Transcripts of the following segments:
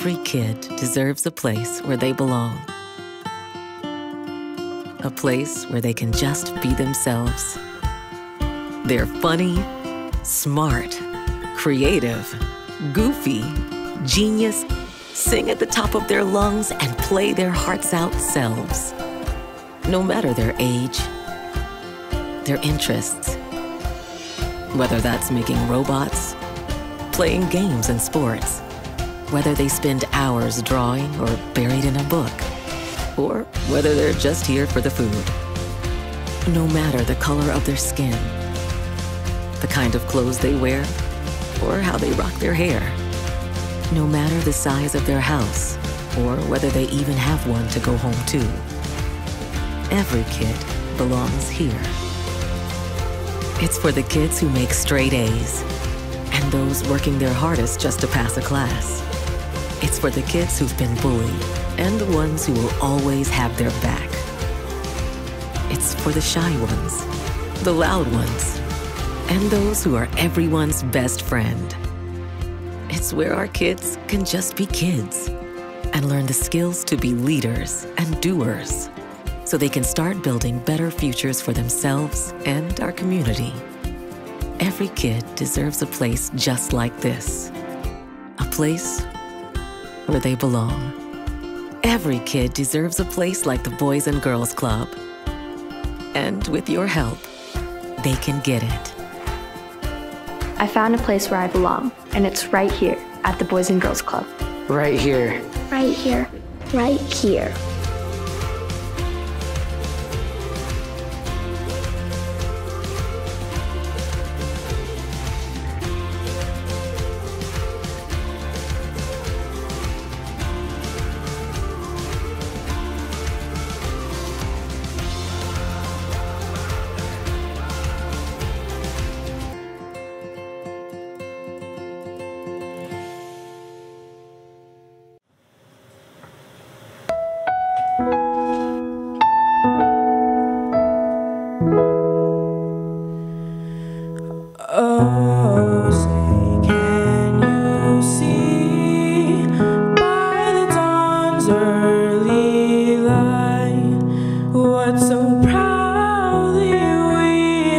Every kid deserves a place where they belong. A place where they can just be themselves. They're funny, smart, creative, goofy, genius, sing at the top of their lungs, and play their hearts out selves. No matter their age, their interests, whether that's making robots, playing games and sports, whether they spend hours drawing or buried in a book, or whether they're just here for the food. No matter the color of their skin, the kind of clothes they wear, or how they rock their hair. No matter the size of their house, or whether they even have one to go home to. Every kid belongs here. It's for the kids who make straight A's, and those working their hardest just to pass a class. It's for the kids who've been bullied, and the ones who will always have their back. It's for the shy ones, the loud ones, and those who are everyone's best friend. It's where our kids can just be kids and learn the skills to be leaders and doers so they can start building better futures for themselves and our community. Every kid deserves a place just like this, a place where they belong. Every kid deserves a place like the Boys and Girls Club. And with your help, they can get it. I found a place where I belong, and it's right here at the Boys and Girls Club. Right here. Right here. Right here. Oh, say, can you see by the dawn's early light what so proudly we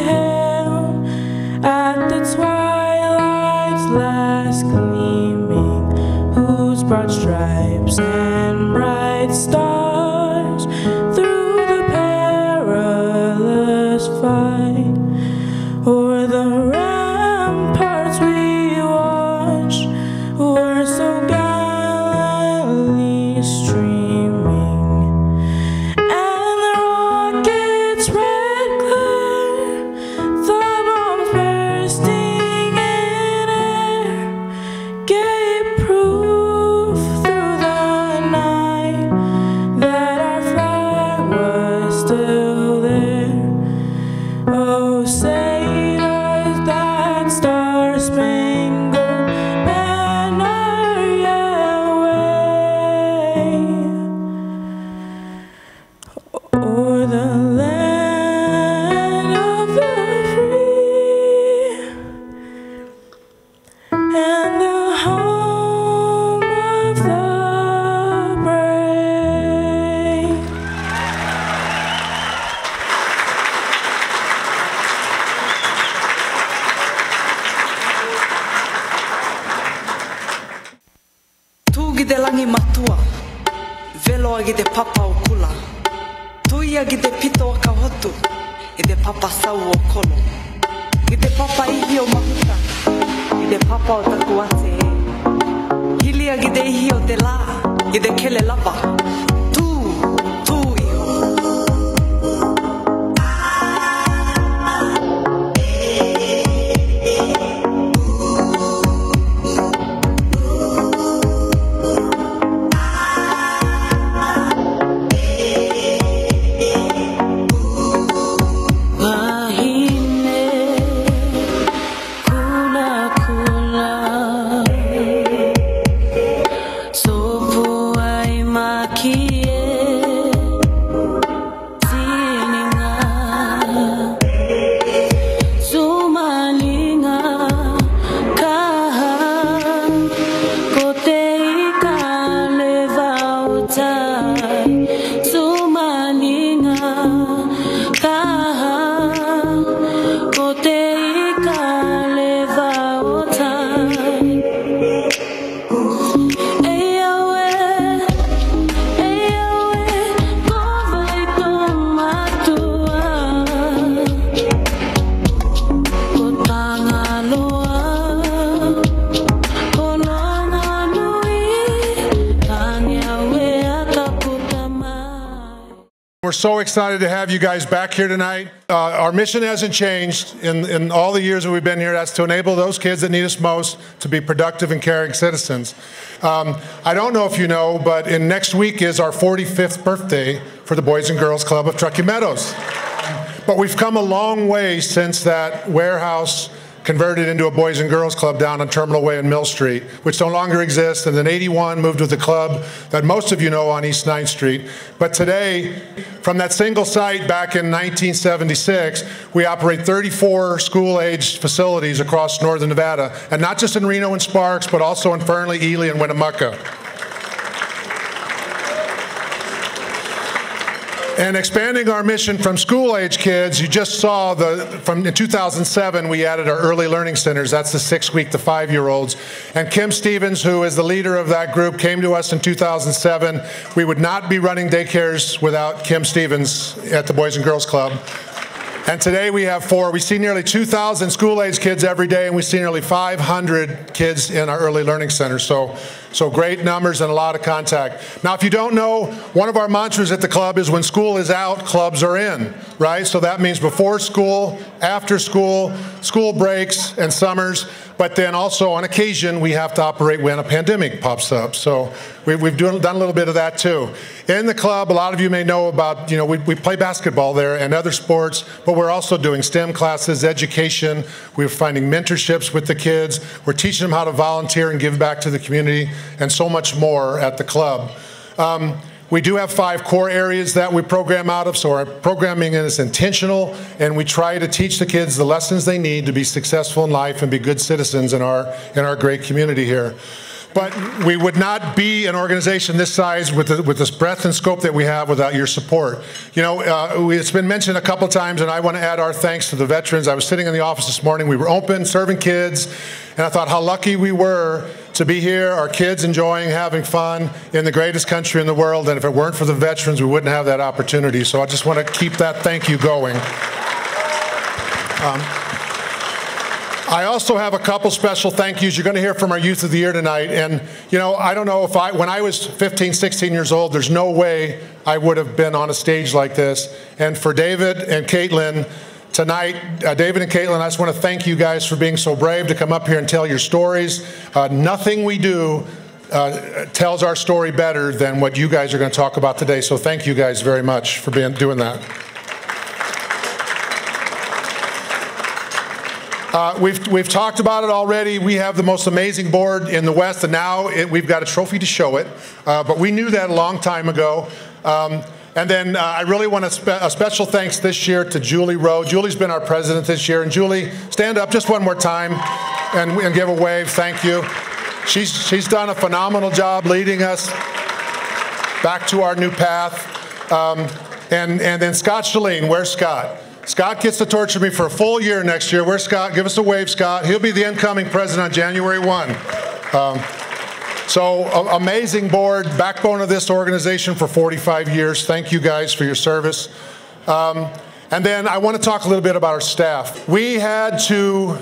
hailed at the twilight's last gleaming, whose broad stripes and bright stars through the perilous fight o'er the ramparts we watched were so gallantly streaming, and the rocket's red glare, the bombs bursting in air, gave proof through the night that our flag was still there. Oh, say Star-Spangled Banner yet wave o'er the land of the free and the home of the brave. Tugi de langi matua, velo agi de papa o kula. Tui agi de pito o ka hotu, I de papa sau o kolo. I de papa ihi o mahuta, I de papa o taku ate e. Hili agi de ihi o te la, I de kele lava. Tu iho. Sopo ai maki we're so excited to have you guys back here tonight. Our mission hasn't changed in all the years that we've been here. That's to enable those kids that need us most to be productive and caring citizens. I don't know if you know, but next week is our 45th birthday for the Boys and Girls Club of Truckee Meadows. But we've come a long way since that warehouse converted into a Boys and Girls Club down on Terminal Way and Mill Street, which no longer exists, and then 81 moved with the club that most of you know on East 9th Street. But today, from that single site back in 1976, we operate 34 school-aged facilities across northern Nevada, and not just in Reno and Sparks, but also in Fernley, Ely, and Winnemucca. And expanding our mission from school-age kids, you just saw from 2007, we added our early learning centers. That's the 6-week to 5-year-olds. And Kim Stevens, who is the leader of that group, came to us in 2007. We would not be running daycares without Kim Stevens at the Boys and Girls Club. And today we have 4. We see nearly 2,000 school-age kids every day, and we see nearly 500 kids in our early learning centers. So great numbers and a lot of contact. Now, if you don't know, one of our mantras at the club is when school is out, clubs are in, right? So that means before school, after school, school breaks, and summers. But then also, on occasion, we have to operate when a pandemic pops up. So we've done a little bit of that, too. In the club, a lot of you may know about, we play basketball there and other sports, but we're also doing STEM classes, education. We're finding mentorships with the kids. We're teaching them how to volunteer and give back to the community, and so much more at the club. We do have 5 core areas that we program out of, so our programming is intentional, and we try to teach the kids the lessons they need to be successful in life and be good citizens in our great community here. But we would not be an organization this size with this breadth and scope that we have without your support. It's been mentioned a couple times, and I want to add our thanks to the veterans. I was sitting in the office this morning. We were open, serving kids, and I thought how lucky we were to be here, our kids enjoying, having fun in the greatest country in the world. And if it weren't for the veterans, we wouldn't have that opportunity. So I just want to keep that thank you going. I also have a couple special thank yous. You're going to hear from our Youth of the Year tonight. And, I don't know when I was 15, 16 years old, there's no way I would have been on a stage like this. And for David and Caitlin tonight, David and Caitlin, I just want to thank you guys for being so brave to come up here and tell your stories. Nothing we do tells our story better than what you guys are going to talk about today. So thank you guys very much for doing that. We've talked about it already. We have the most amazing board in the West, and now we've got a trophy to show it. But we knew that a long time ago. And then I really want a special thanks this year to Julie Rowe. Julie's been our president this year. And Julie, stand up just one more time and give a wave. Thank you. She's done a phenomenal job leading us back to our new path. And then Scott Shalene, where's Scott? Scott gets to torture me for a full year next year. Where's Scott? Give us a wave, Scott. He'll be the incoming president on January 1. So amazing board, backbone of this organization for 45 years. Thank you guys for your service. And then I want to talk a little bit about our staff. We had to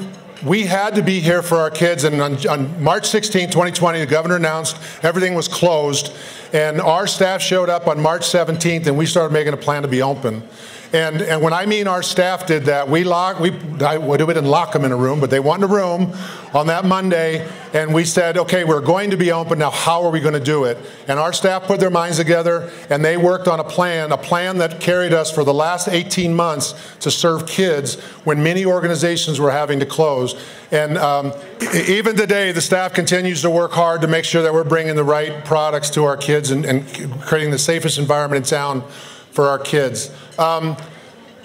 be here for our kids, and on March 16, 2020, the governor announced everything was closed, and our staff showed up on March 17th, and we started making a plan to be open. And when I mean our staff did that, we didn't lock them in a room, but they wanted a room on that Monday, and we said, okay, we're going to be open, now how are we going to do it? And our staff put their minds together, and they worked on a plan that carried us for the last 18 months to serve kids when many organizations were having to close. And even today, the staff continues to work hard to make sure that we're bringing the right products to our kids and creating the safest environment in town for our kids.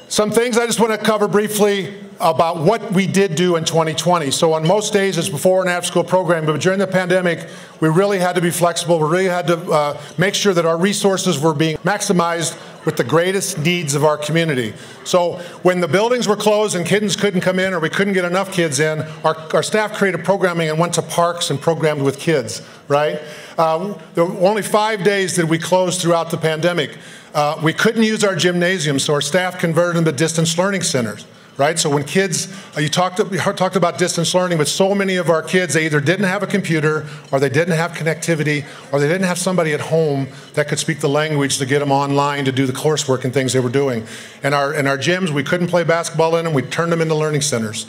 Some things I just want to cover briefly about what we did do in 2020. So on most days it's before and after school programming, but during the pandemic we really had to be flexible. We really had to make sure that our resources were being maximized with the greatest needs of our community. So when the buildings were closed and kids couldn't come in or we couldn't get enough kids in, our staff created programming and went to parks and programmed with kids, right? There were only 5 days that we closed throughout the pandemic. We couldn't use our gymnasium, so our staff converted them to distance learning centers, right? So when kids, you talked about distance learning, but so many of our kids, they either didn't have a computer, or they didn't have connectivity, or they didn't have somebody at home that could speak the language to get them online to do the coursework and things they were doing. In our gyms, we couldn't play basketball in them, we turned them into learning centers.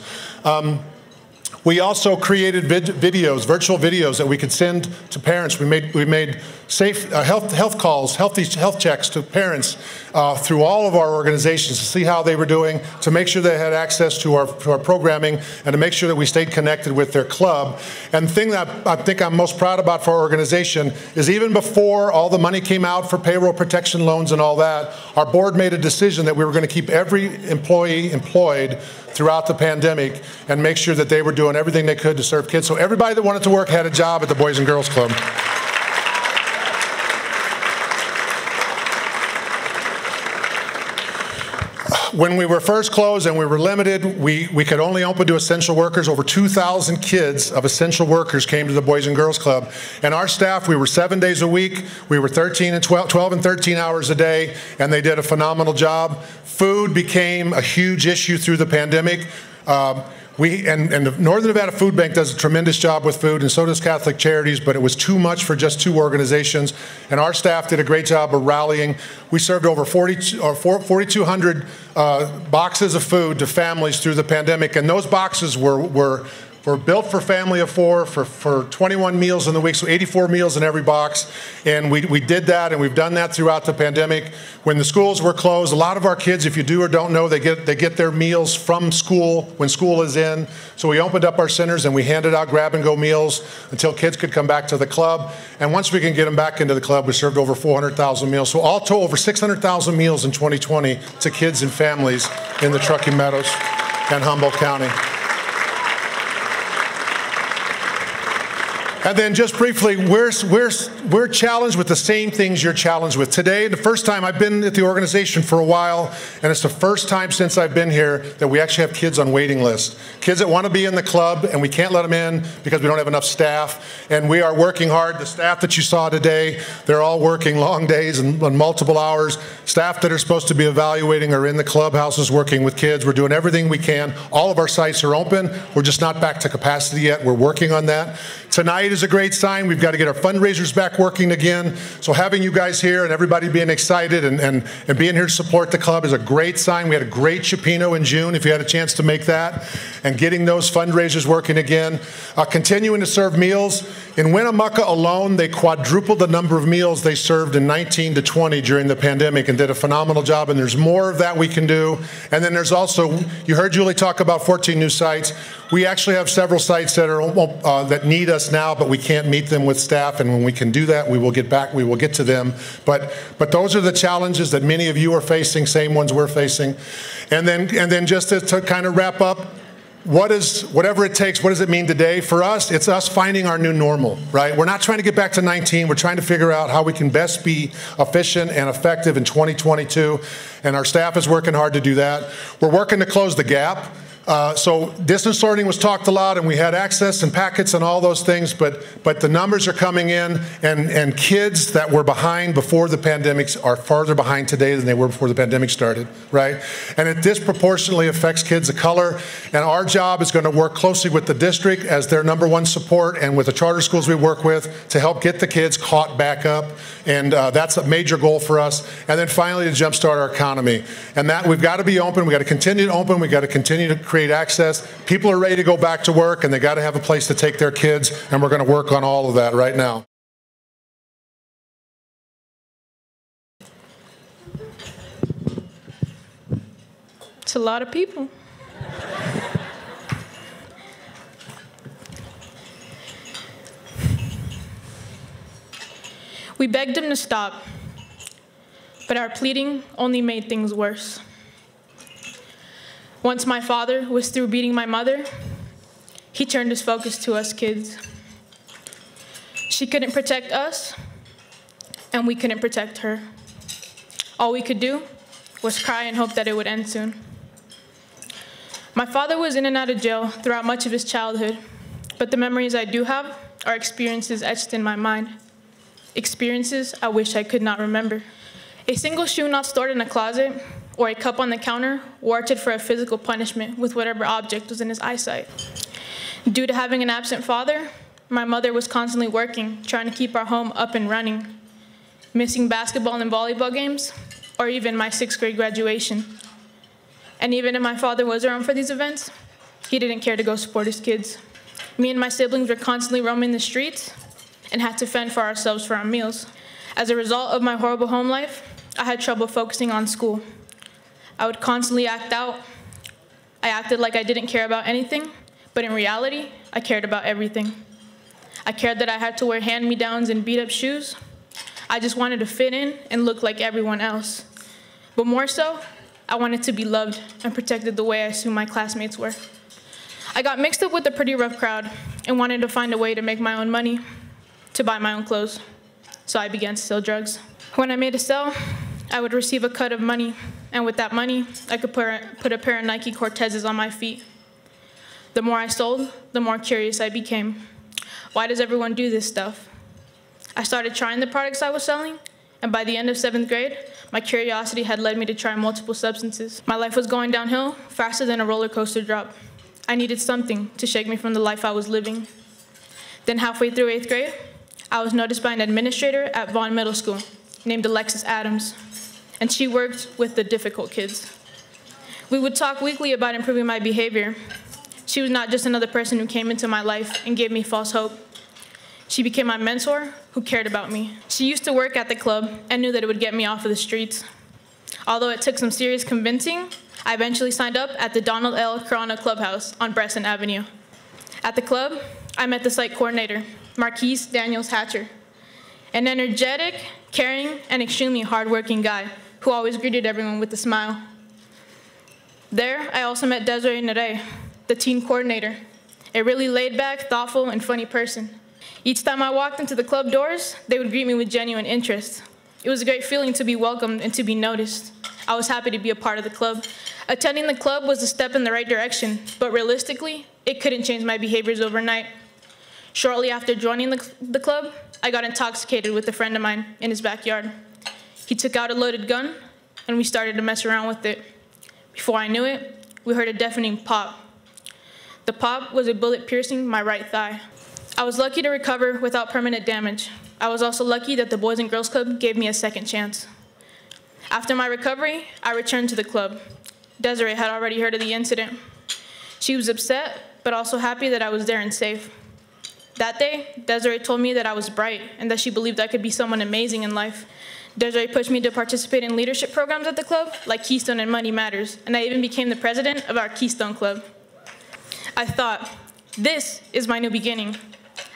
We also created virtual videos that we could send to parents. We made safe health calls, health checks to parents through all of our organizations to see how they were doing, to make sure they had access to our programming, and to make sure that we stayed connected with their club. And the thing that I think I'm most proud about for our organization is even before all the money came out for payroll protection loans and all that, our board made a decision that we were going to keep every employee employed throughout the pandemic and make sure that they were doing everything they could to serve kids. So everybody that wanted to work had a job at the Boys and Girls Club. When we were first closed and we were limited, we could only open to essential workers. Over 2,000 kids of essential workers came to the Boys and Girls Club. And our staff, we were 7 days a week. We were 12 and 13 hours a day, and they did a phenomenal job. Food became a huge issue through the pandemic. And the Northern Nevada Food Bank does a tremendous job with food, and so does Catholic Charities, but it was too much for just 2 organizations, and our staff did a great job of rallying. We served over 4,200 boxes of food to families through the pandemic, and those boxes were built for family of 4 for 21 meals in the week, so 84 meals in every box. And we did that, and we've done that throughout the pandemic. When the schools were closed, a lot of our kids, if you do or don't know, they get their meals from school when school is in. So we opened up our centers and we handed out grab-and-go meals until kids could come back to the club. And once we can get them back into the club, we served over 400,000 meals. So all told, over 600,000 meals in 2020 to kids and families in the Truckee, Meadows, and Humboldt County. And then just briefly, we're challenged with the same things you're challenged with. Today, the first time I've been at the organization for a while, and it's the first time since I've been here that we actually have kids on waiting lists. Kids that want to be in the club, and we can't let them in because we don't have enough staff. And we are working hard. The staff that you saw today, they're all working long days and multiple hours. Staff that are supposed to be evaluating are in the clubhouses working with kids. We're doing everything we can. All of our sites are open. We're just not back to capacity yet. We're working on that. Tonight is a great sign. We've got to get our fundraisers back working again. So having you guys here and everybody being excited and being here to support the club is a great sign. We had a great Chipino in June, if you had a chance to make that, and getting those fundraisers working again. Continuing to serve meals. In Winnemucca alone, they quadrupled the number of meals they served in 19 to 20 during the pandemic and did a phenomenal job, and there's more of that we can do. And then there's also, you heard Julie talk about 14 new sites. We actually have several sites that are that need us now, but we can't meet them with staff, and when we can do that, we will get to them. But those are the challenges that many of you are facing, same ones we're facing. And then just to kind of wrap up, whatever it takes, what does it mean today? For us, it's us finding our new normal, right? We're not trying to get back to 19. We're trying to figure out how we can best be efficient and effective in 2022, and our staff is working hard to do that. We're working to close the gap. So distance learning was talked a lot, and we had access and packets and all those things, but the numbers are coming in, and kids that were behind before the pandemic are farther behind today than they were before the pandemic started, right? And it disproportionately affects kids of color, and our job is going to work closely with the district as their #1 support and with the charter schools we work with to help get the kids caught back up, and that's a major goal for us. And then finally, to jumpstart our economy. And that we've got to be open, we've got to continue to open, we've got to continue to create access. People are ready to go back to work, and they got to have a place to take their kids, and we're going to work on all of that right now. It's a lot of people. We begged him to stop, but our pleading only made things worse. Once my father was through beating my mother, he turned his focus to us kids. She couldn't protect us, and we couldn't protect her. All we could do was cry and hope that it would end soon. My father was in and out of jail throughout much of his childhood, but the memories I do have are experiences etched in my mind. Experiences I wish I could not remember. A single shoe not stored in a closet or a cup on the counter warranted for a physical punishment with whatever object was in his eyesight. Due to having an absent father, my mother was constantly working, trying to keep our home up and running, missing basketball and volleyball games, or even my 6th grade graduation. And even if my father was around for these events, he didn't care to go support his kids. Me and my siblings were constantly roaming the streets and had to fend for ourselves for our meals. As a result of my horrible home life, I had trouble focusing on school. I would constantly act out. I acted like I didn't care about anything, but in reality, I cared about everything. I cared that I had to wear hand-me-downs and beat-up shoes. I just wanted to fit in and look like everyone else. But more so, I wanted to be loved and protected the way I assumed my classmates were. I got mixed up with a pretty rough crowd and wanted to find a way to make my own money, to buy my own clothes. So I began to sell drugs. When I made a sale, I would receive a cut of money, and with that money, I could put a pair of Nike Cortezes on my feet. The more I sold, the more curious I became. Why does everyone do this stuff? I started trying the products I was selling, and by the end of 7th grade, my curiosity had led me to try multiple substances. My life was going downhill faster than a roller coaster drop. I needed something to shake me from the life I was living. Then halfway through 8th grade, I was noticed by an administrator at Vaughn Middle School named Alexis Adams, and she worked with the difficult kids. We would talk weekly about improving my behavior. She was not just another person who came into my life and gave me false hope. She became my mentor who cared about me. She used to work at the club and knew that it would get me off of the streets. Although it took some serious convincing, I eventually signed up at the Donald L. Corona Clubhouse on Bresson Avenue. At the club, I met the site coordinator, Marquise Daniels Hatcher, an energetic, caring, and extremely hardworking guy who always greeted everyone with a smile. There, I also met Desiree Nere, the teen coordinator, a really laid-back, thoughtful, and funny person. Each time I walked into the club doors, they would greet me with genuine interest. It was a great feeling to be welcomed and to be noticed. I was happy to be a part of the club. Attending the club was a step in the right direction, but realistically, it couldn't change my behaviors overnight. Shortly after joining the club, I got intoxicated with a friend of mine in his backyard. He took out a loaded gun, and we started to mess around with it. Before I knew it, we heard a deafening pop. The pop was a bullet piercing my right thigh. I was lucky to recover without permanent damage. I was also lucky that the Boys and Girls Club gave me a second chance. After my recovery, I returned to the club. Desiree had already heard of the incident. She was upset, but also happy that I was there and safe. That day, Desiree told me that I was bright and that she believed I could be someone amazing in life. Desiree pushed me to participate in leadership programs at the club, like Keystone and Money Matters, and I even became the president of our Keystone Club. I thought, this is my new beginning.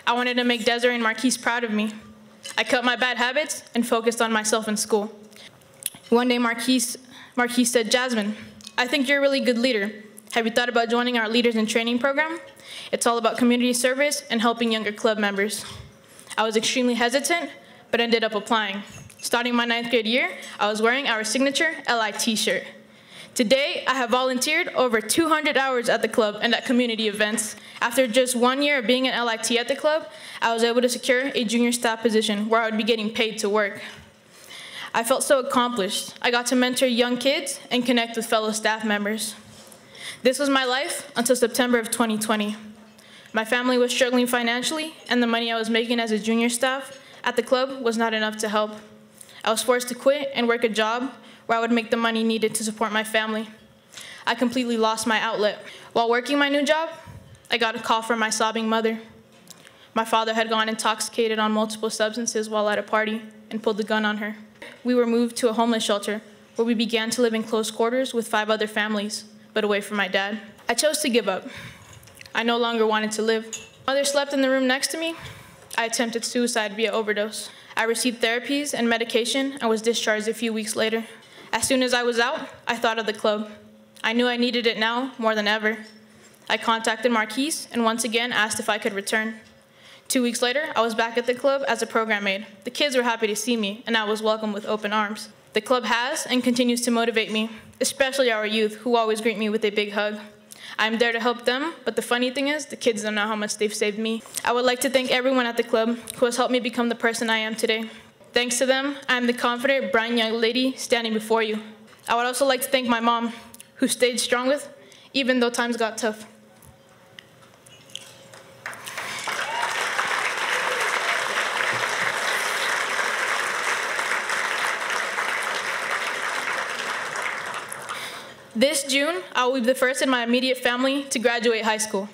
I wanted to make Desiree and Marquise proud of me. I cut my bad habits and focused on myself in school. One day, Marquise said, "Jasmine, I think you're a really good leader. Have you thought about joining our Leaders in Training program? It's all about community service and helping younger club members." I was extremely hesitant, but ended up applying. Starting my 9th grade year, I was wearing our signature LI t-shirt. Today, I have volunteered over 200 hours at the club and at community events. After just 1 year of being an LIT at the club, I was able to secure a junior staff position where I would be getting paid to work. I felt so accomplished. I got to mentor young kids and connect with fellow staff members. This was my life until September of 2020. My family was struggling financially, and the money I was making as a junior staff at the club was not enough to help. I was forced to quit and work a job where I would make the money needed to support my family. I completely lost my outlet. While working my new job, I got a call from my sobbing mother. My father had gone intoxicated on multiple substances while at a party and pulled the gun on her. We were moved to a homeless shelter where we began to live in close quarters with 5 other families, but away from my dad. I chose to give up. I no longer wanted to live. My mother slept in the room next to me. I attempted suicide via overdose. I received therapies and medication and was discharged a few weeks later. As soon as I was out, I thought of the club. I knew I needed it now more than ever. I contacted Marquise and once again asked if I could return. 2 weeks later, I was back at the club as a program aide. The kids were happy to see me, and I was welcomed with open arms. The club has and continues to motivate me, especially our youth, who always greet me with a big hug. I'm there to help them, but the funny thing is, the kids don't know how much they've saved me. I would like to thank everyone at the club who has helped me become the person I am today. Thanks to them, I am the confident, bright young lady standing before you. I would also like to thank my mom, who stayed strong with, even though times got tough. This June, I will be the first in my immediate family to graduate high school.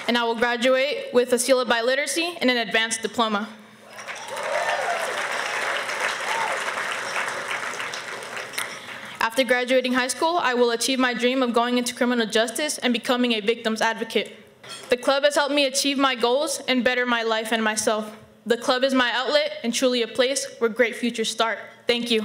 And I will graduate with a seal of biliteracy and an advanced diploma. After graduating high school, I will achieve my dream of going into criminal justice and becoming a victim's advocate. The club has helped me achieve my goals and better my life and myself. The club is my outlet and truly a place where great futures start. Thank you.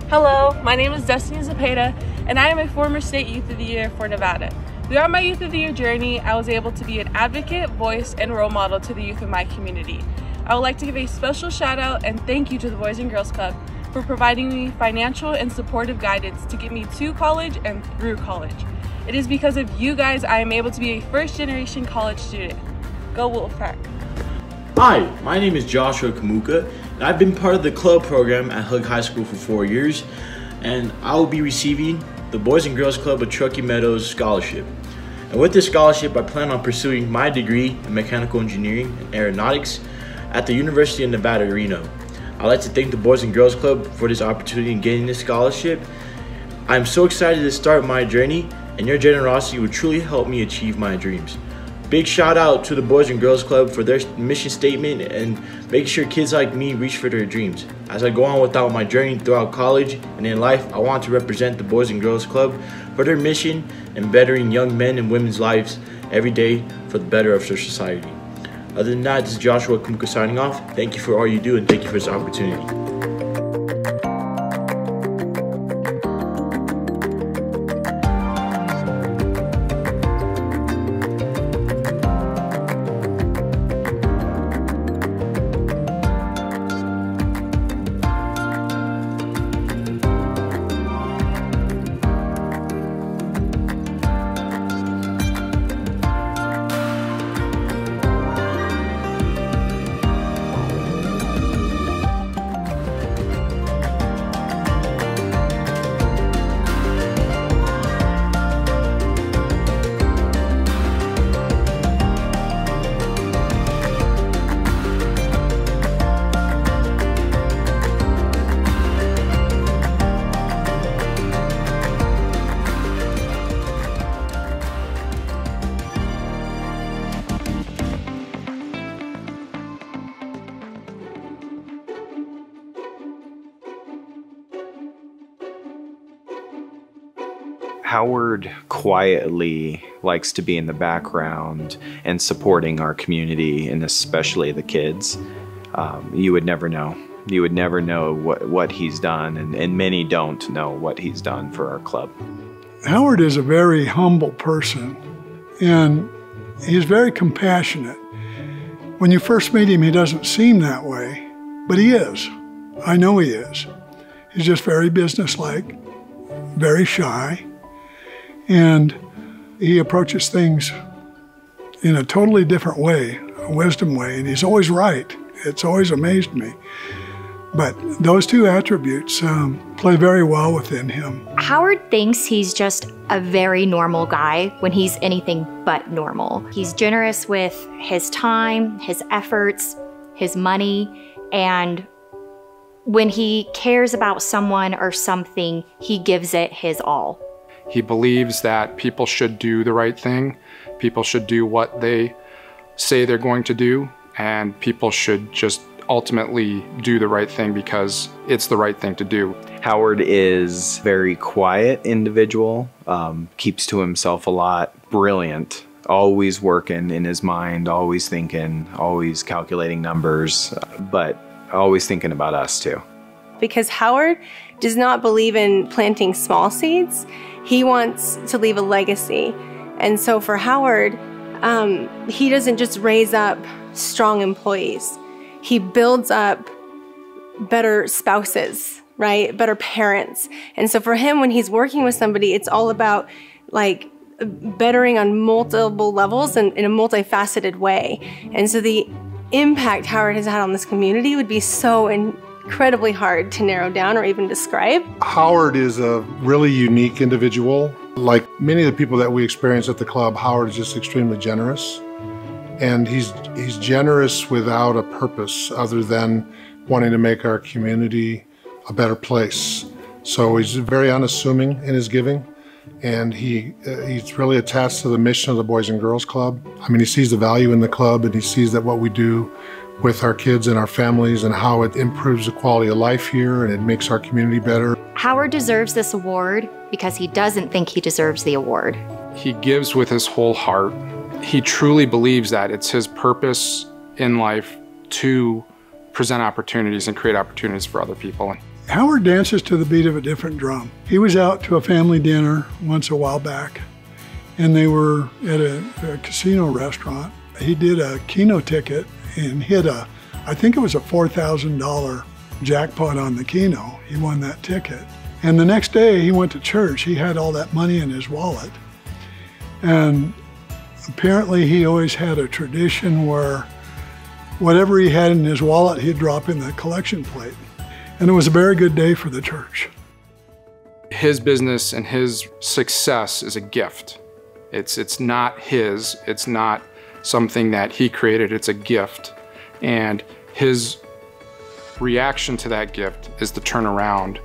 Hello, my name is Destiny Zapeda, and I am a former State Youth of the Year for Nevada. Throughout my Youth of the Year journey, I was able to be an advocate, voice, and role model to the youth of my community. I would like to give a special shout out and thank you to the Boys and Girls Club for providing me financial and supportive guidance to get me to college and through college. It is because of you guys I am able to be a first-generation college student. Go Wolfpack! Hi, my name is Joshua Kamuka, and I've been part of the club program at Hug High School for 4 years, and I will be receiving the Boys and Girls Club of Truckee Meadows Scholarship. And with this scholarship, I plan on pursuing my degree in mechanical engineering and aeronautics at the University of Nevada, Reno. I'd like to thank the Boys and Girls Club for this opportunity in getting this scholarship. I'm so excited to start my journey, and your generosity will truly help me achieve my dreams. Big shout out to the Boys and Girls Club for their mission statement and making sure kids like me reach for their dreams. As I go on without my journey throughout college and in life, I want to represent the Boys and Girls Club for their mission in bettering young men and women's lives every day for the better of our society. Other than that, this is Joshua Kamuka signing off. Thank you for all you do and thank you for this opportunity. Howard quietly likes to be in the background and supporting our community, and especially the kids. You would never know. You would never know what he's done, and many don't know what he's done for our club. Howard is a very humble person, and he's very compassionate. When you first meet him, he doesn't seem that way, but he is. I know he is. He's just very businesslike, very shy, and he approaches things in a totally different way, a wisdom way, and he's always right. It's always amazed me. But those two attributes play very well within him. Howard thinks he's just a very normal guy when he's anything but normal. He's generous with his time, his efforts, his money, and when he cares about someone or something, he gives it his all. He believes that people should do the right thing. People should do what they say they're going to do, and people should just ultimately do the right thing because it's the right thing to do. Howard is a very quiet individual, keeps to himself a lot, brilliant, always working in his mind, always thinking, always calculating numbers, but always thinking about us too. Because Howard does not believe in planting small seeds. He wants to leave a legacy. And so for Howard, he doesn't just raise up strong employees. He builds up better spouses, right? Better parents. And so for him, when he's working with somebody, it's all about like bettering on multiple levels and in a multifaceted way. And so the impact Howard has had on this community would be so incredibly hard to narrow down or even describe. Howard is a really unique individual. Like many of the people that we experience at the club, Howard is just extremely generous. And he's generous without a purpose other than wanting to make our community a better place. So he's very unassuming in his giving, and he's really attached to the mission of the Boys and Girls Club. I mean, he sees the value in the club, and he sees that what we do with our kids and our families and how it improves the quality of life here and it makes our community better. Howard deserves this award because he doesn't think he deserves the award. He gives with his whole heart. He truly believes that it's his purpose in life to present opportunities and create opportunities for other people. Howard dances to the beat of a different drum. He was out to a family dinner once a while back, and they were at a casino restaurant. He did a Keno ticket and hit I think it was a $4,000 jackpot on the Keno. He won that ticket. And the next day he went to church. He had all that money in his wallet. And apparently he always had a tradition where whatever he had in his wallet, he'd drop in the collection plate. And it was a very good day for the church. His business and his success is a gift. It's not his, it's not something that he created, it's a gift. And his reaction to that gift is to turn around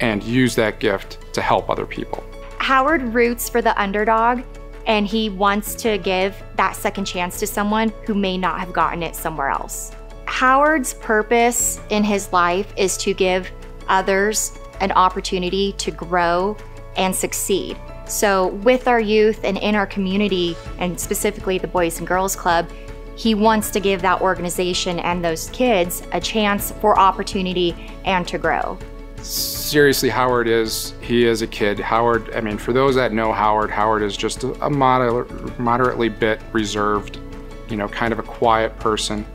and use that gift to help other people. Howard roots for the underdog, and he wants to give that second chance to someone who may not have gotten it somewhere else. Howard's purpose in his life is to give others an opportunity to grow and succeed. So with our youth and in our community, and specifically the Boys and Girls Club, he wants to give that organization and those kids a chance for opportunity and to grow. Seriously, he is a kid. Howard, I mean, for those that know Howard is just a moderately bit reserved, you know, kind of a quiet person.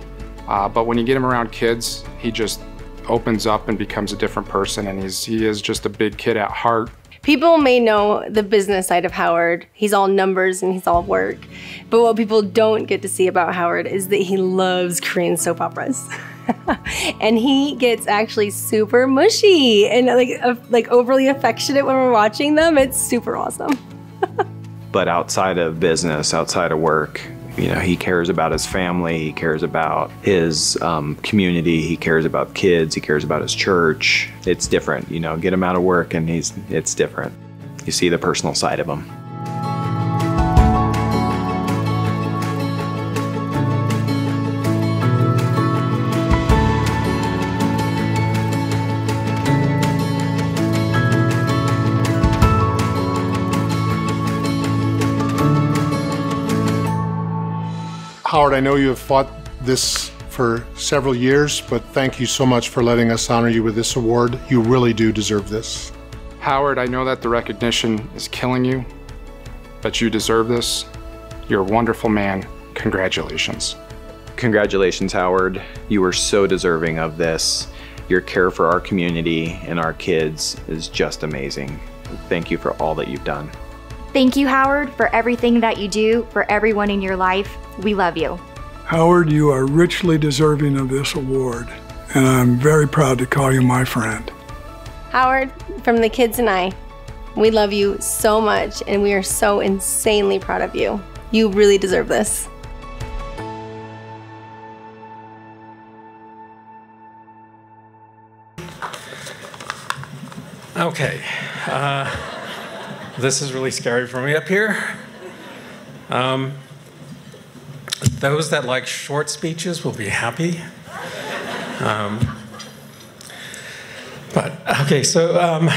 But when you get him around kids, he just opens up and becomes a different person, and he is just a big kid at heart. People may know the business side of Howard. He's all numbers and he's all work. But what people don't get to see about Howard is that he loves Korean soap operas. And he gets actually super mushy and like overly affectionate when we're watching them. It's super awesome. But outside of business, outside of work, you know, he cares about his family, he cares about his community, he cares about kids, he cares about his church. It's different, you know, get him out of work and it's different. You see the personal side of him. Howard, I know you have fought this for several years, but thank you so much for letting us honor you with this award. You really do deserve this. Howard, I know that the recognition is killing you, but you deserve this. You're a wonderful man. Congratulations. Congratulations, Howard. You are so deserving of this. Your care for our community and our kids is just amazing. Thank you for all that you've done. Thank you, Howard, for everything that you do for everyone in your life. We love you. Howard, you are richly deserving of this award, and I'm very proud to call you my friend. Howard, from the kids and I, we love you so much, and we are so insanely proud of you. You really deserve this. Okay, this is really scary for me up here. Those that like short speeches will be happy.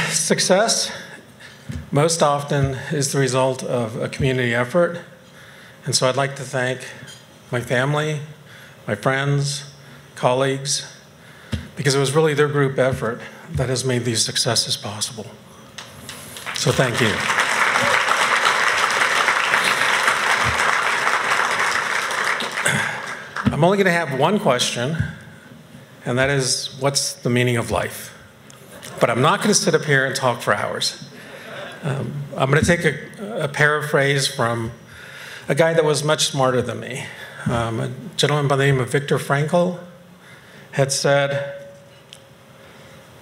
Success most often is the result of a community effort. And so I'd like to thank my family, my friends, colleagues, because it was really their group effort that has made these successes possible. So thank you. I'm only going to have one question, and that is, what's the meaning of life? But I'm not going to sit up here and talk for hours. I'm going to take a paraphrase from a guy that was much smarter than me. A gentleman by the name of Viktor Frankl had said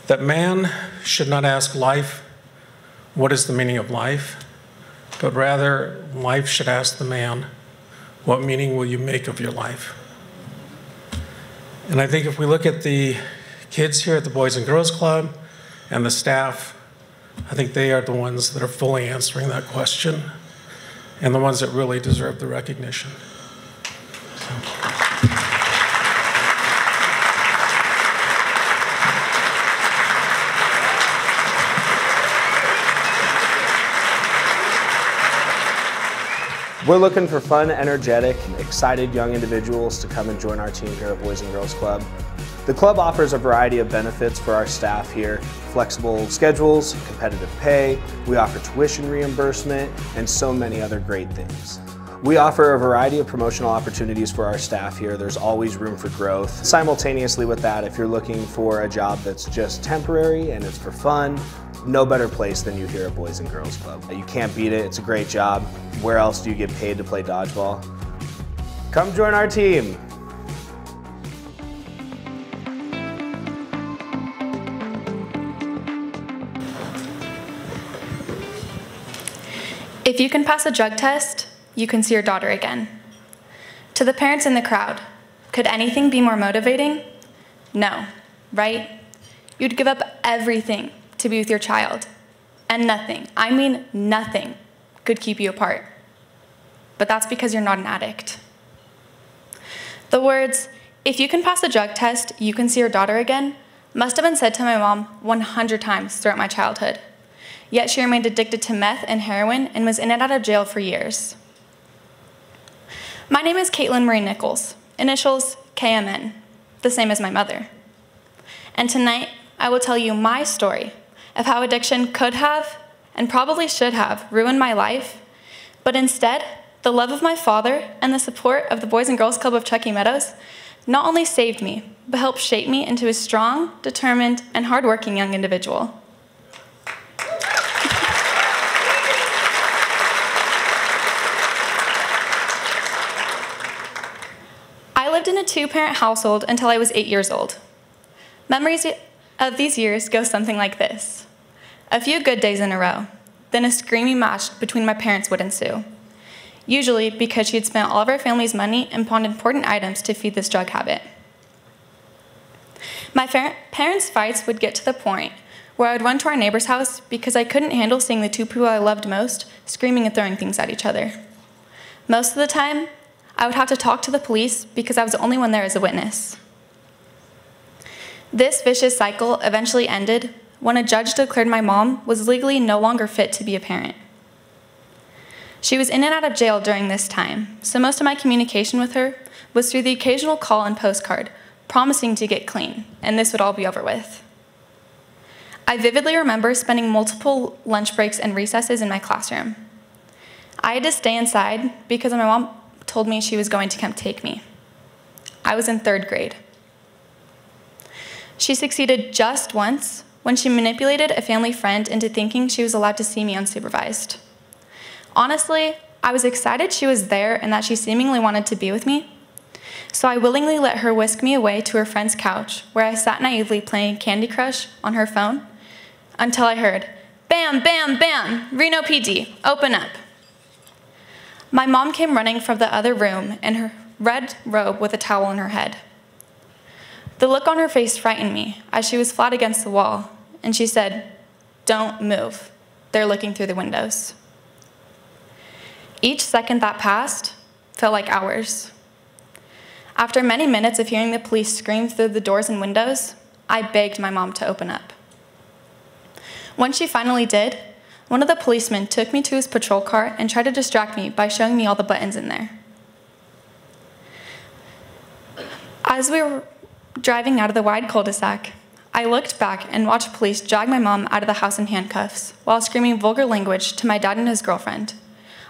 that man should not ask life, what is the meaning of life? But rather, life should ask the man, what meaning will you make of your life? And I think if we look at the kids here at the Boys and Girls Club and the staff, I think they are the ones that are fully answering that question and the ones that really deserve the recognition. We're looking for fun, energetic, excited young individuals to come and join our team here at Boys and Girls Club. The club offers a variety of benefits for our staff here: flexible schedules, competitive pay, we offer tuition reimbursement, and so many other great things. We offer a variety of promotional opportunities for our staff here. There's always room for growth. Simultaneously with that, if you're looking for a job that's just temporary and it's for fun, no better place than you here at Boys and Girls Club. You can't beat it, it's a great job. Where else do you get paid to play dodgeball? Come join our team. If you can pass a drug test, you can see your daughter again. To the parents in the crowd, could anything be more motivating? No, right? You'd give up everything to be with your child, and nothing, I mean nothing, could keep you apart. But that's because you're not an addict. The words, "If you can pass a drug test, you can see your daughter again," must have been said to my mom 100 times throughout my childhood. Yet she remained addicted to meth and heroin and was in and out of jail for years. My name is Caitlin Marie Nichols, initials KMN, the same as my mother. And tonight, I will tell you my story of how addiction could have, and probably should have, ruined my life, but instead, the love of my father and the support of the Boys and Girls Club of Truckee Meadows not only saved me, but helped shape me into a strong, determined, and hardworking young individual. I lived in a two-parent household until I was 8 years old. Memories of these years go something like this: a few good days in a row, then a screaming match between my parents would ensue, usually because she had spent all of our family's money and pawned important items to feed this drug habit. My parents' fights would get to the point where I would run to our neighbor's house because I couldn't handle seeing the two people I loved most screaming and throwing things at each other. Most of the time, I would have to talk to the police because I was the only one there as a witness. This vicious cycle eventually ended when a judge declared my mom was legally no longer fit to be a parent. She was in and out of jail during this time, so most of my communication with her was through the occasional call and postcard, promising to get clean, and this would all be over with. I vividly remember spending multiple lunch breaks and recesses in my classroom. I had to stay inside because my mom told me she was going to come take me. I was in 3rd grade. She succeeded just once when she manipulated a family friend into thinking she was allowed to see me unsupervised. Honestly, I was excited she was there and that she seemingly wanted to be with me, So I willingly let her whisk me away to her friend's couch, where I sat naively playing Candy Crush on her phone, until I heard, "Bam, bam, bam, Reno PD, open up." My mom came running from the other room in her red robe with a towel on her head. The look on her face frightened me as she was flat against the wall, and she said, "Don't move. They're looking through the windows." Each second that passed felt like hours. After many minutes of hearing the police scream through the doors and windows, I begged my mom to open up. When she finally did, one of the policemen took me to his patrol car and tried to distract me by showing me all the buttons in there. As we were driving out of the wide cul-de-sac, I looked back and watched police drag my mom out of the house in handcuffs while screaming vulgar language to my dad and his girlfriend.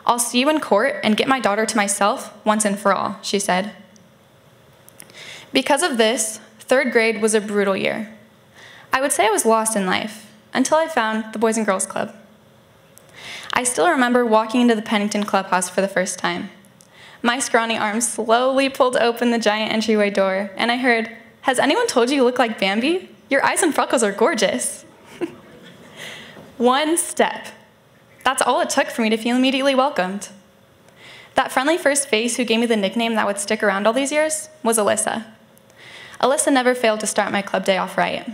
"I'll see you in court and get my daughter to myself once and for all," she said. Because of this, 3rd grade was a brutal year. I would say I was lost in life until I found the Boys and Girls Club. I still remember walking into the Pennington Clubhouse for the first time. My scrawny arms slowly pulled open the giant entryway door, and I heard, "Has anyone told you you look like Bambi? Your eyes and freckles are gorgeous." One step. That's all it took for me to feel immediately welcomed. That friendly first face who gave me the nickname that would stick around all these years was Alyssa. Alyssa never failed to start my club day off right.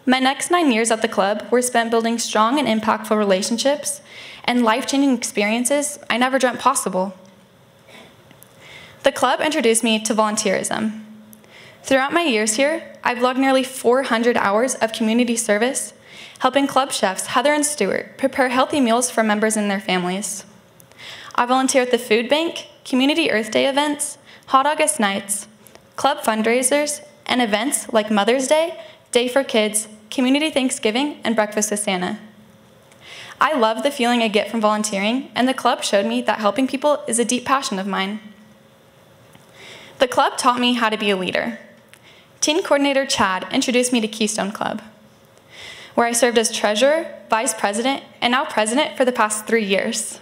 My next 9 years at the club were spent building strong and impactful relationships and life-changing experiences I never dreamt possible. The club introduced me to volunteerism. Throughout my years here, I've logged nearly 400 hours of community service, helping club chefs Heather and Stuart prepare healthy meals for members and their families. I volunteer at the food bank, community Earth Day events, Hot August nights, club fundraisers, and events like Mother's Day, Day for Kids, Community Thanksgiving, and Breakfast with Santa. I love the feeling I get from volunteering, and the club showed me that helping people is a deep passion of mine. The club taught me how to be a leader. Teen coordinator Chad introduced me to Keystone Club, where I served as treasurer, vice president, and now president for the past 3 years.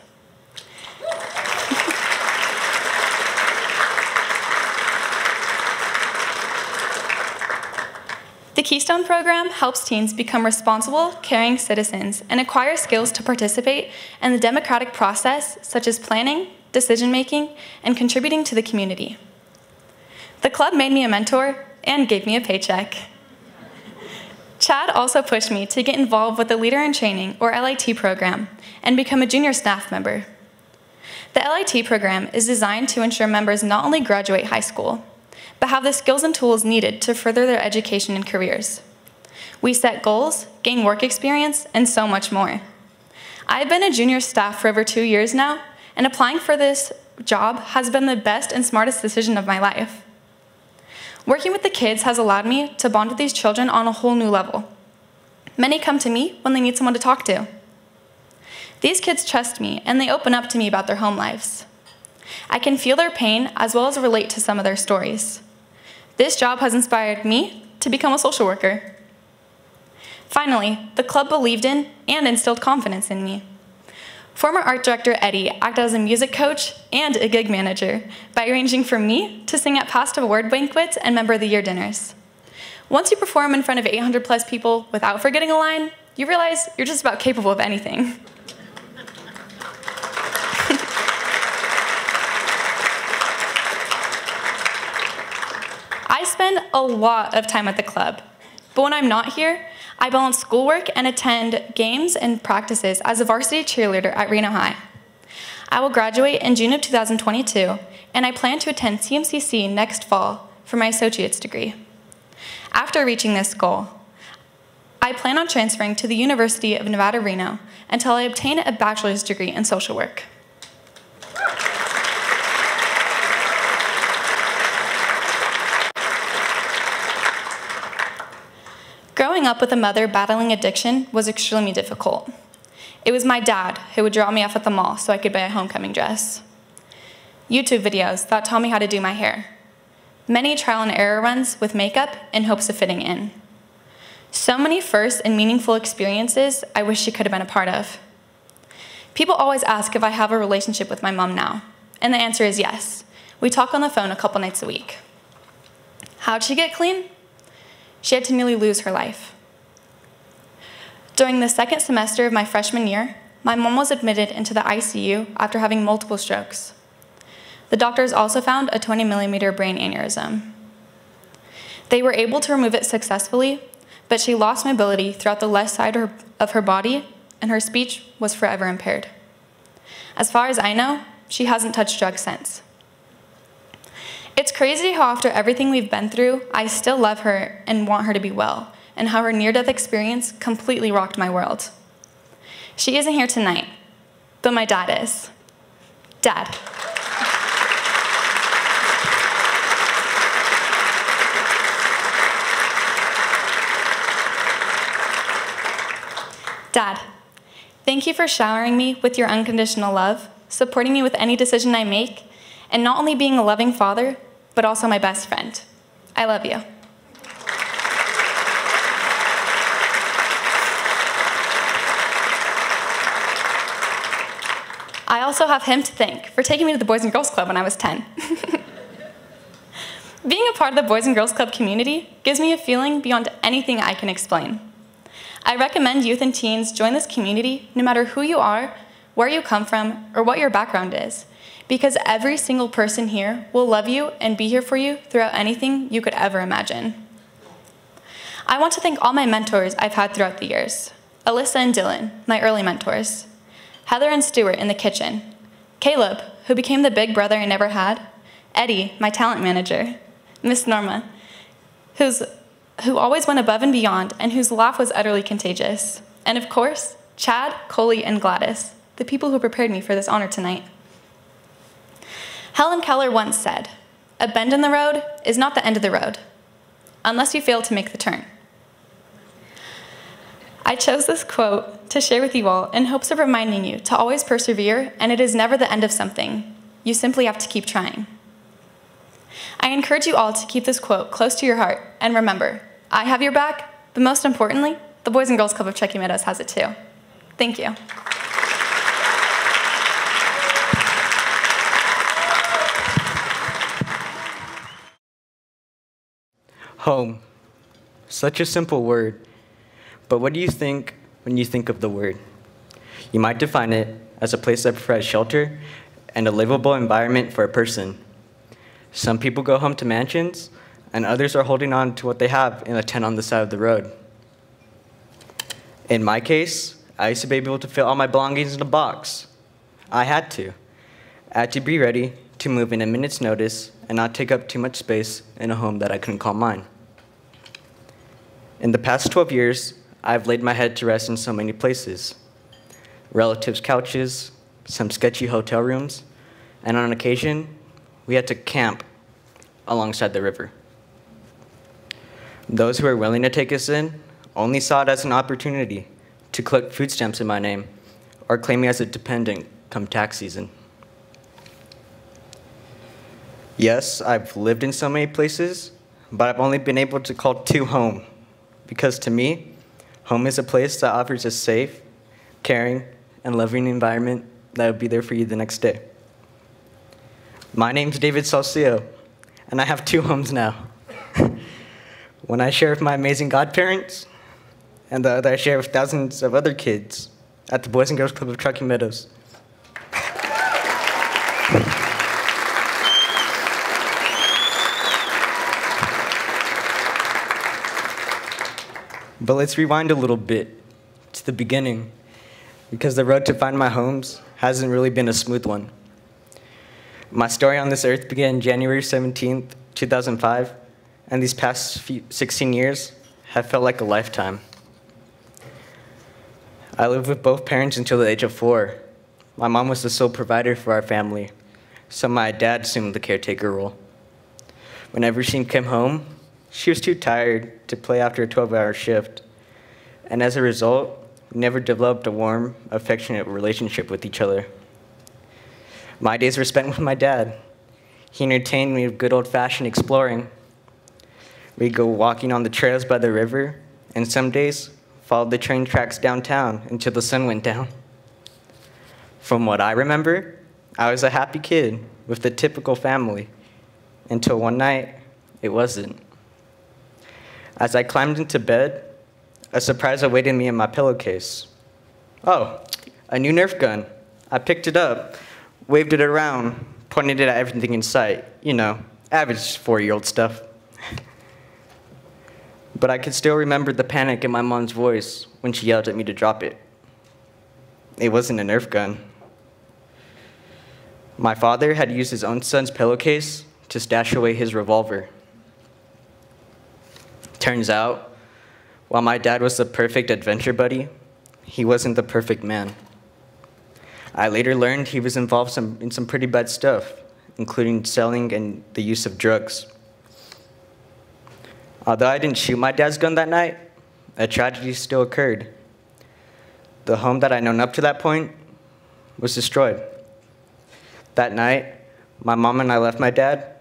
The Keystone program helps teens become responsible, caring citizens and acquire skills to participate in the democratic process, such as planning, decision-making, and contributing to the community. The club made me a mentor and gave me a paycheck. Chad also pushed me to get involved with the Leader in Training, or LIT program, and become a junior staff member. The LIT program is designed to ensure members not only graduate high school, but have the skills and tools needed to further their education and careers. We set goals, gain work experience, and so much more. I've been a junior staff for over 2 years now, and applying for this job has been the best and smartest decision of my life. Working with the kids has allowed me to bond with these children on a whole new level. Many come to me when they need someone to talk to. These kids trust me, and they open up to me about their home lives. I can feel their pain as well as relate to some of their stories. This job has inspired me to become a social worker. Finally, the club believed in and instilled confidence in me. Former art director Eddie acted as a music coach and a gig manager by arranging for me to sing at past award banquets and member of the year dinners. Once you perform in front of 800+ people without forgetting a line, you realize you're just about capable of anything. I spend a lot of time at the club, but when I'm not here, I balance schoolwork and attend games and practices as a varsity cheerleader at Reno High. I will graduate in June of 2022, and I plan to attend CMCC next fall for my associate's degree. After reaching this goal, I plan on transferring to the University of Nevada, Reno until I obtain a bachelor's degree in social work. Growing up with a mother battling addiction was extremely difficult. It was my dad who would drop me off at the mall so I could buy a homecoming dress. YouTube videos that taught me how to do my hair. Many trial and error runs with makeup in hopes of fitting in. So many first and meaningful experiences I wish she could have been a part of. People always ask if I have a relationship with my mom now, and the answer is yes. We talk on the phone a couple nights a week. How'd she get clean? She had to nearly lose her life. During the second semester of my freshman year, my mom was admitted into the ICU after having multiple strokes. The doctors also found a 20-millimeter brain aneurysm. They were able to remove it successfully, but she lost mobility throughout the left side of her body, and her speech was forever impaired. As far as I know, she hasn't touched drugs since. It's crazy how after everything we've been through, I still love her and want her to be well, and how her near-death experience completely rocked my world. She isn't here tonight, but my dad is. Dad. Dad, thank you for showering me with your unconditional love, supporting me with any decision I make, and not only being a loving father, but also my best friend. I love you. I also have him to thank for taking me to the Boys and Girls Club when I was 10. Being a part of the Boys and Girls Club community gives me a feeling beyond anything I can explain. I recommend youth and teens join this community no matter who you are, where you come from, or what your background is, because every single person here will love you and be here for you throughout anything you could ever imagine. I want to thank all my mentors I've had throughout the years. Alyssa and Dylan, my early mentors. Heather and Stuart in the kitchen. Caleb, who became the big brother I never had. Eddie, my talent manager. Miss Norma, who always went above and beyond and whose laugh was utterly contagious. And of course, Chad, Coley, and Gladys, the people who prepared me for this honor tonight. Helen Keller once said, "A bend in the road is not the end of the road, unless you fail to make the turn." I chose this quote to share with you all in hopes of reminding you to always persevere, and it is never the end of something. You simply have to keep trying. I encourage you all to keep this quote close to your heart, and remember, I have your back, but most importantly, the Boys and Girls Club of Truckee Meadows has it too. Thank you. Home. Such a simple word. But what do you think when you think of the word? You might define it as a place that provides shelter and a livable environment for a person. Some people go home to mansions, and others are holding on to what they have in a tent on the side of the road. In my case, I used to be able to fit all my belongings in a box. I had to. I had to be ready to move in a minute's notice and not take up too much space in a home that I couldn't call mine. In the past 12 years, I've laid my head to rest in so many places. Relatives' couches, some sketchy hotel rooms, and on occasion, we had to camp alongside the river. Those who were willing to take us in only saw it as an opportunity to collect food stamps in my name or claim me as a dependent come tax season. Yes, I've lived in so many places, but I've only been able to call 2 home, because to me, home is a place that offers a safe, caring, and loving environment that will be there for you the next day. My name's David Salcio, and I have 2 homes now. One I share with my amazing godparents, and the other I share with thousands of other kids at the Boys and Girls Club of Truckee Meadows. But let's rewind a little bit to the beginning, because the road to find my homes hasn't really been a smooth one. My story on this earth began January 17th, 2005, and these past 16 years have felt like a lifetime. I lived with both parents until the age of 4. My mom was the sole provider for our family, so my dad assumed the caretaker role. Whenever she came home, she was too tired to play after a 12-hour shift, and as a result, we never developed a warm, affectionate relationship with each other. My days were spent with my dad. He entertained me with good old-fashioned exploring. We'd go walking on the trails by the river, and some days followed the train tracks downtown until the sun went down. From what I remember, I was a happy kid with the typical family, until one night, it wasn't. As I climbed into bed, a surprise awaited me in my pillowcase. Oh, a new Nerf gun. I picked it up, waved it around, pointed it at everything in sight. You know, average 4-year-old stuff. But I could still remember the panic in my mom's voice when she yelled at me to drop it. It wasn't a Nerf gun. My father had used his own son's pillowcase to stash away his revolver. Turns out, while my dad was the perfect adventure buddy, he wasn't the perfect man. I later learned he was involved in some pretty bad stuff, including selling and the use of drugs. Although I didn't shoot my dad's gun that night, a tragedy still occurred. The home that I'd known up to that point was destroyed. That night, my mom and I left my dad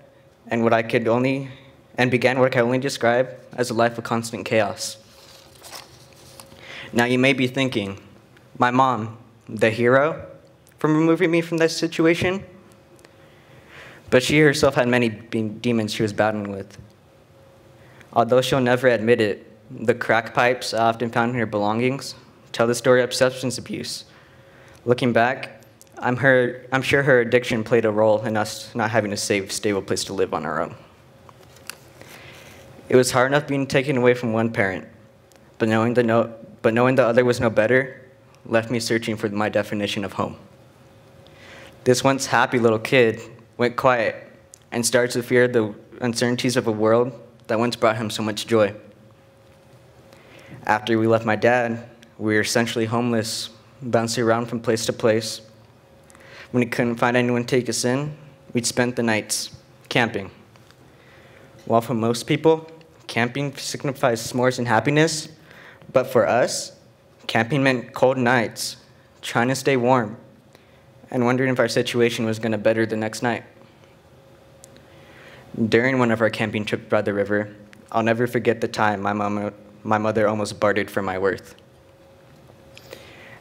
and began what I could only describe as a life of constant chaos. Now you may be thinking, my mom, the hero, from removing me from this situation? But she herself had many demons she was battling with. Although she'll never admit it, the crack pipes I often found in her belongings tell the story of substance abuse. Looking back, I'm sure her addiction played a role in us not having a safe, stable place to live on our own. It was hard enough being taken away from one parent, but knowing the other was no better left me searching for my definition of home. This once happy little kid went quiet and started to fear the uncertainties of a world that once brought him so much joy. After we left my dad, we were essentially homeless, bouncing around from place to place. When we couldn't find anyone to take us in, we'd spend the nights camping. While for most people, camping signifies s'mores and happiness, but for us, camping meant cold nights, trying to stay warm, and wondering if our situation was going to better the next night. During one of our camping trips by the river, I'll never forget the time my mother almost bartered for my worth.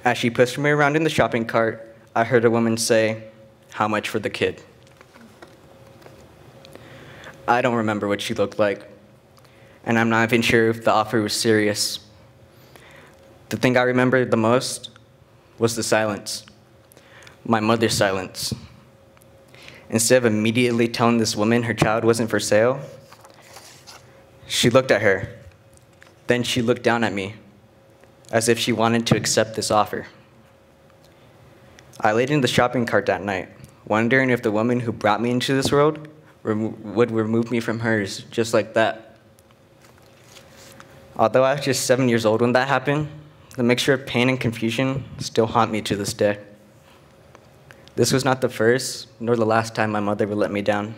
As she pushed me around in the shopping cart, I heard a woman say, "How much for the kid?" I don't remember what she looked like, and I'm not even sure if the offer was serious. The thing I remember the most was the silence, my mother's silence. Instead of immediately telling this woman her child wasn't for sale, she looked at her. Then she looked down at me, as if she wanted to accept this offer. I laid in the shopping cart that night, wondering if the woman who brought me into this world would remove me from hers just like that. Although I was just 7 years old when that happened, the mixture of pain and confusion still haunt me to this day. This was not the first nor the last time my mother would let me down.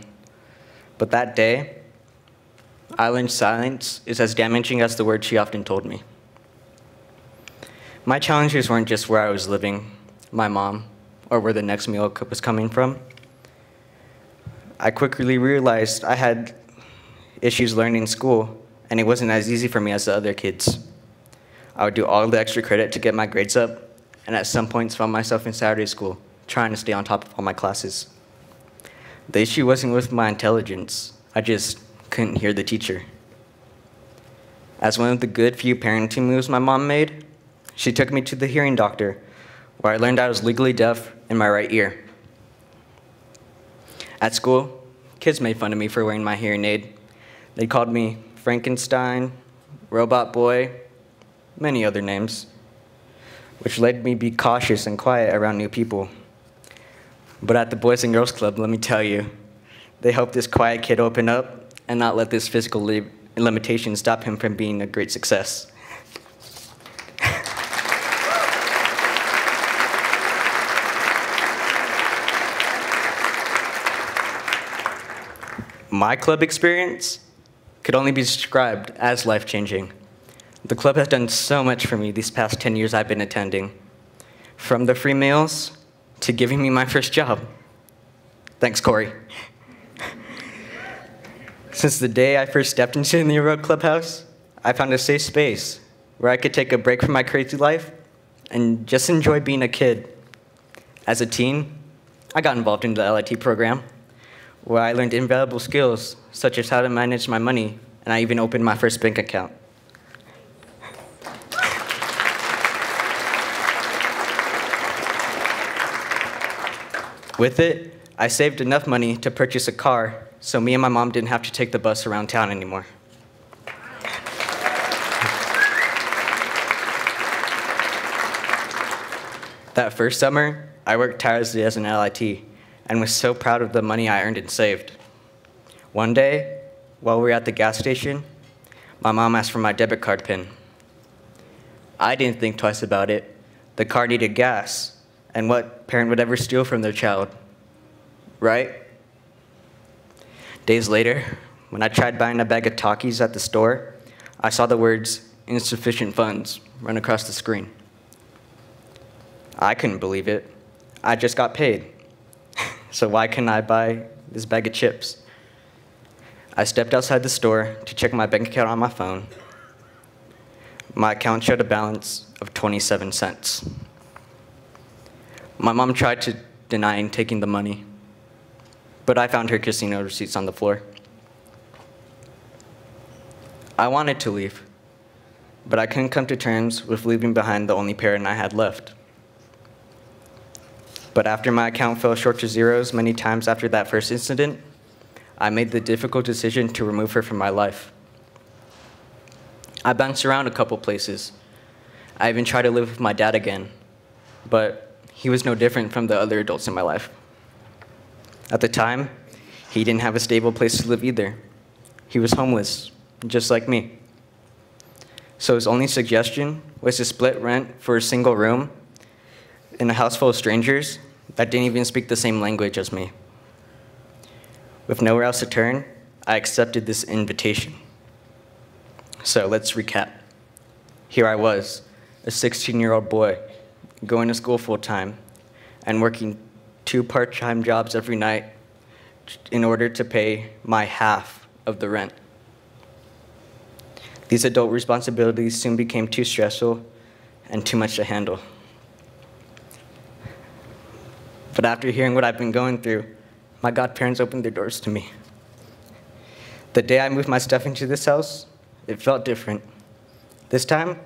But that day, I learned silence is as damaging as the words she often told me. My challenges weren't just where I was living, my mom, or where the next meal was coming from. I quickly realized I had issues learning in school, and it wasn't as easy for me as the other kids. I would do all the extra credit to get my grades up, and at some points found myself in Saturday school, trying to stay on top of all my classes. The issue wasn't with my intelligence, I just couldn't hear the teacher. As one of the good few parenting moves my mom made, she took me to the hearing doctor, where I learned I was legally deaf in my right ear. At school, kids made fun of me for wearing my hearing aid. They called me Frankenstein, Robot Boy, many other names, which led me to be cautious and quiet around new people. But at the Boys and Girls Club, let me tell you, they helped this quiet kid open up and not let this physical limitation stop him from being a great success. My club experience could only be described as life-changing. The club has done so much for me these past 10 years I've been attending, from the free meals to giving me my first job. Thanks, Corey. Since the day I first stepped into the New Road Clubhouse, I found a safe space where I could take a break from my crazy life and just enjoy being a kid. As a teen, I got involved in the LIT program, where I learned invaluable skills, such as how to manage my money, and I even opened my first bank account. With it, I saved enough money to purchase a car so me and my mom didn't have to take the bus around town anymore. That first summer, I worked tirelessly as an LIT and was so proud of the money I earned and saved. One day, while we were at the gas station, my mom asked for my debit card PIN. I didn't think twice about it. The car needed gas. And what parent would ever steal from their child, right? Days later, when I tried buying a bag of Takis at the store, I saw the words, "insufficient funds," run across the screen. I couldn't believe it. I just got paid. So why couldn't I buy this bag of chips? I stepped outside the store to check my bank account on my phone. My account showed a balance of 27 cents. My mom tried to deny taking the money, but I found her casino receipts on the floor. I wanted to leave, but I couldn't come to terms with leaving behind the only parent I had left. But after my account fell short to zeros many times after that first incident, I made the difficult decision to remove her from my life. I bounced around a couple places. I even tried to live with my dad again, but he was no different from the other adults in my life. At the time, he didn't have a stable place to live either. He was homeless, just like me. So his only suggestion was to split rent for a single room in a house full of strangers that didn't even speak the same language as me. With nowhere else to turn, I accepted this invitation. So let's recap. Here I was, a 16-year-old boy, going to school full-time and working 2 part-time jobs every night in order to pay my half of the rent. These adult responsibilities soon became too stressful and too much to handle. But after hearing what I've been going through, my godparents opened their doors to me. The day I moved my stuff into this house, it felt different. This time,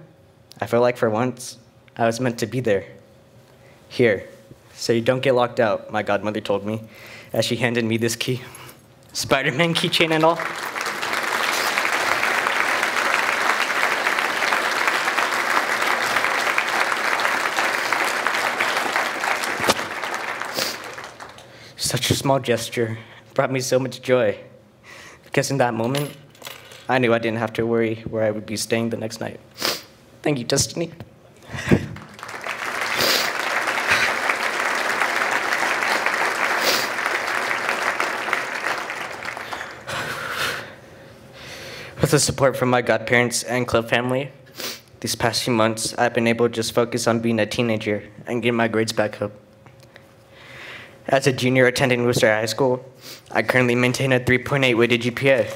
I felt like for once, I was meant to be there. Here, so you don't get locked out, my godmother told me as she handed me this key. Spider-Man keychain and all. Such a small gesture brought me so much joy, because in that moment, I knew I didn't have to worry where I would be staying the next night. Thank you, Destiny. With the support from my godparents and club family, these past few months, I've been able to just focus on being a teenager and getting my grades back up. As a junior attending Worcester High School, I currently maintain a 3.8 weighted GPA.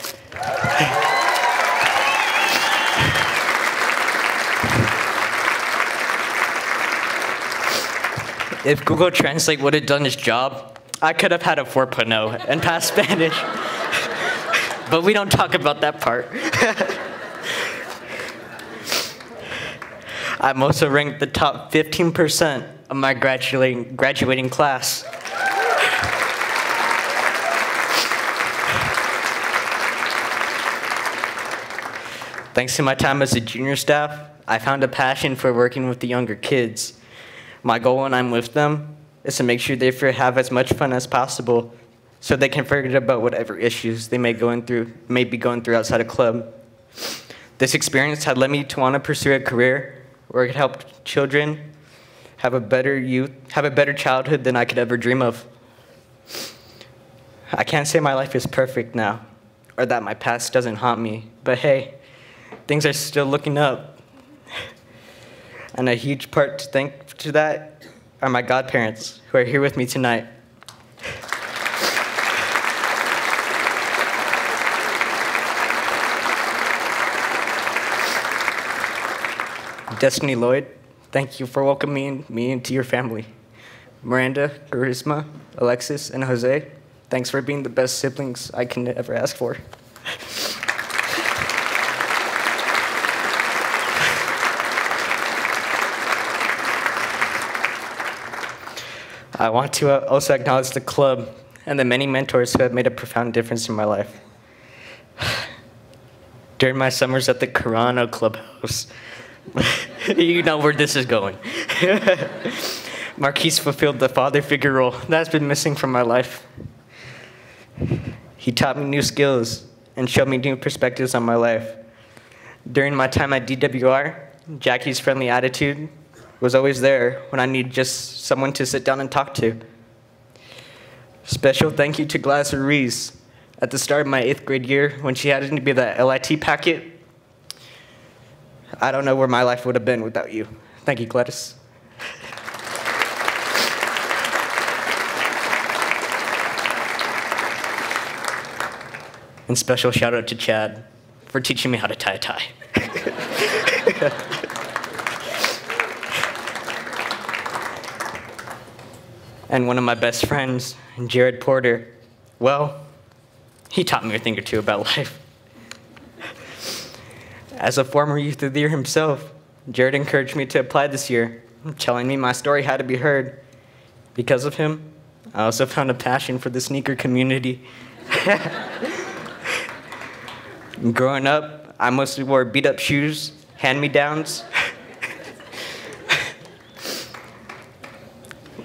If Google Translate would have done its job, I could have had a 4.0 and passed Spanish. But we don't talk about that part. I'm also ranked the top 15% of my graduating class. Thanks to my time as a junior staff, I found a passion for working with the younger kids. My goal when I'm with them is to make sure they have as much fun as possible so they can forget about whatever issues they may be going through outside of club. This experience had led me to want to pursue a career where I could help children have a better childhood than I could ever dream of. I can't say my life is perfect now, or that my past doesn't haunt me, but hey, things are still looking up. And a huge part to thank to that are my godparents who are here with me tonight. Destiny Lloyd, thank you for welcoming me into your family. Miranda, Charisma, Alexis, and Jose, thanks for being the best siblings I can ever ask for. I want to also acknowledge the club and the many mentors who have made a profound difference in my life. During my summers at the Carano Clubhouse, you know where this is going. Marquise fulfilled the father figure role that's been missing from my life. He taught me new skills and showed me new perspectives on my life. During my time at DWR, Jackie's friendly attitude was always there when I needed just someone to sit down and talk to. Special thank you to Gladys Ruiz at the start of my 8th grade year when she had to be the LIT packet. I don't know where my life would have been without you. Thank you, Gladys. And special shout out to Chad for teaching me how to tie a tie. And one of my best friends, Jared Porter, well, he taught me a thing or two about life. As a former youth of the year himself, Jared encouraged me to apply this year, telling me my story had to be heard. Because of him, I also found a passion for the sneaker community. Growing up, I mostly wore beat-up shoes, hand-me-downs,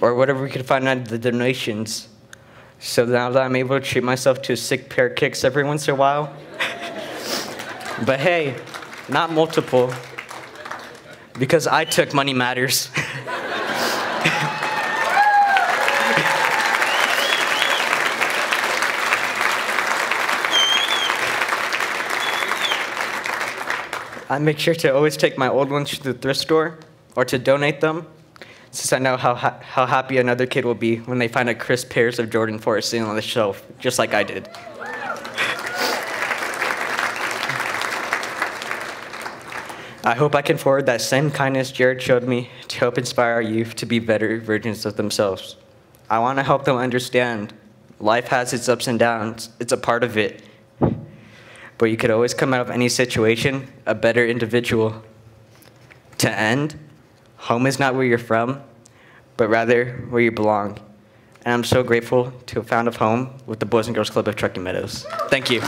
or whatever we could find out of the donations. So now that I'm able to treat myself to a sick pair of kicks every once in a while, but hey, not multiple, because I took Money Matters. I make sure to always take my old ones to the thrift store or to donate them, since I know how happy another kid will be when they find a crisp pairs of Jordan 4s sitting on the shelf, just like I did. I hope I can forward that same kindness Jared showed me to help inspire our youth to be better versions of themselves. I want to help them understand life has its ups and downs. It's a part of it. But you could always come out of any situation a better individual. To end, home is not where you're from, but rather where you belong. And I'm so grateful to have found a home with the Boys and Girls Club of Truckee Meadows. Thank you.